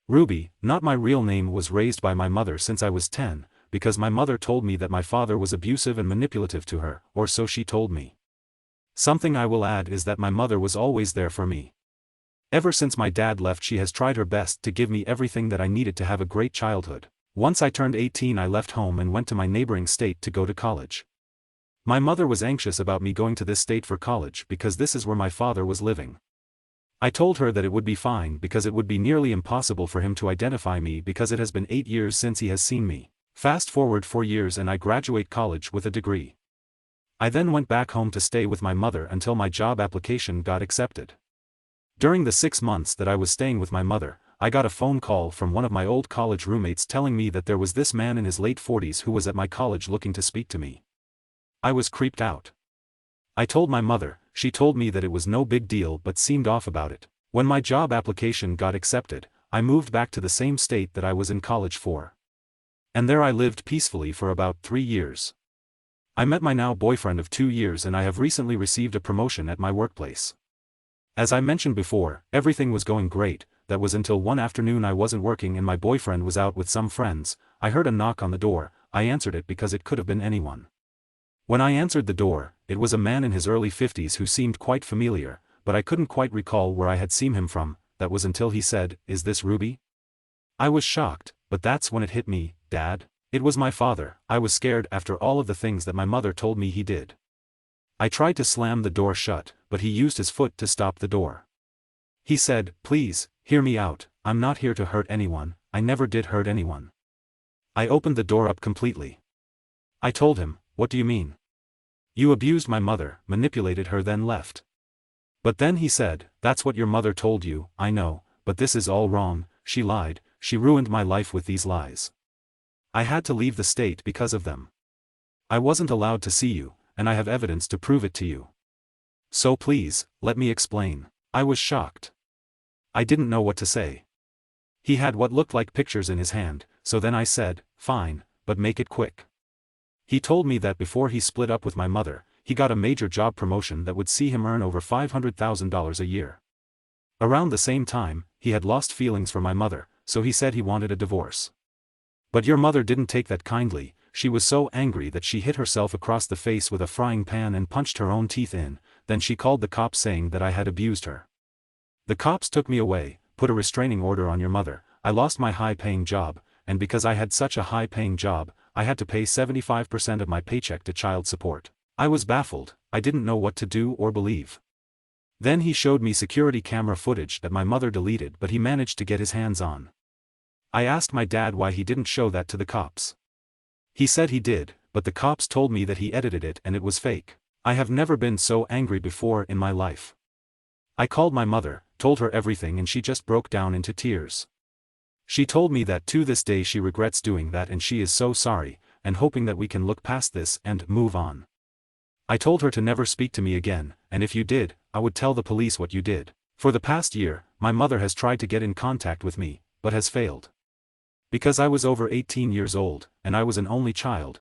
Ruby, not my real name, was raised by my mother since I was 10, because my mother told me that my father was abusive and manipulative to her, or so she told me. Something I will add is that my mother was always there for me. Ever since my dad left, she has tried her best to give me everything that I needed to have a great childhood. Once I turned 18, I left home and went to my neighboring state to go to college. My mother was anxious about me going to this state for college because this is where my father was living. I told her that it would be fine because it would be nearly impossible for him to identify me because it has been 8 years since he has seen me. Fast forward 4 years and I graduate college with a degree. I then went back home to stay with my mother until my job application got accepted. During the 6 months that I was staying with my mother, I got a phone call from one of my old college roommates telling me that there was this man in his late 40s who was at my college looking to speak to me. I was creeped out. I told my mother. She told me that it was no big deal but seemed off about it. When my job application got accepted, I moved back to the same state that I was in college for. And there I lived peacefully for about 3 years. I met my now boyfriend of 2 years and I have recently received a promotion at my workplace. As I mentioned before, everything was going great. That was until one afternoon I wasn't working and my boyfriend was out with some friends. I heard a knock on the door. I answered it because it could have been anyone. When I answered the door, it was a man in his early 50s who seemed quite familiar, but I couldn't quite recall where I had seen him from. That was until he said, "Is this Ruby?" I was shocked, but that's when it hit me. Dad? It was my father. I was scared after all of the things that my mother told me he did. I tried to slam the door shut, but he used his foot to stop the door. He said, "Please, hear me out, I'm not here to hurt anyone, I never did hurt anyone." I opened the door up completely. I told him, "What do you mean? You abused my mother, manipulated her, then left." But then he said, "That's what your mother told you, I know, but this is all wrong, she lied, she ruined my life with these lies. I had to leave the state because of them. I wasn't allowed to see you, and I have evidence to prove it to you. So please, let me explain." I was shocked. I didn't know what to say. He had what looked like pictures in his hand, so then I said, "Fine, but make it quick." He told me that before he split up with my mother, he got a major job promotion that would see him earn over $500,000 a year. Around the same time, he had lost feelings for my mother, so he said he wanted a divorce. But your mother didn't take that kindly. She was so angry that she hit herself across the face with a frying pan and punched her own teeth in. Then she called the cops saying that I had abused her. The cops took me away, put a restraining order on your mother. I lost my high-paying job, and because I had such a high-paying job, I had to pay 75% of my paycheck to child support. I was baffled. I didn't know what to do or believe. Then he showed me security camera footage that my mother deleted, but he managed to get his hands on. I asked my dad why he didn't show that to the cops. He said he did, but the cops told me that he edited it and it was fake. I have never been so angry before in my life. I called my mother, told her everything, and she just broke down into tears. She told me that to this day she regrets doing that and she is so sorry, and hoping that we can look past this and move on. I told her to never speak to me again, and if you did, I would tell the police what you did. For the past year, my mother has tried to get in contact with me, but has failed. Because I was over 18 years old, and I was an only child,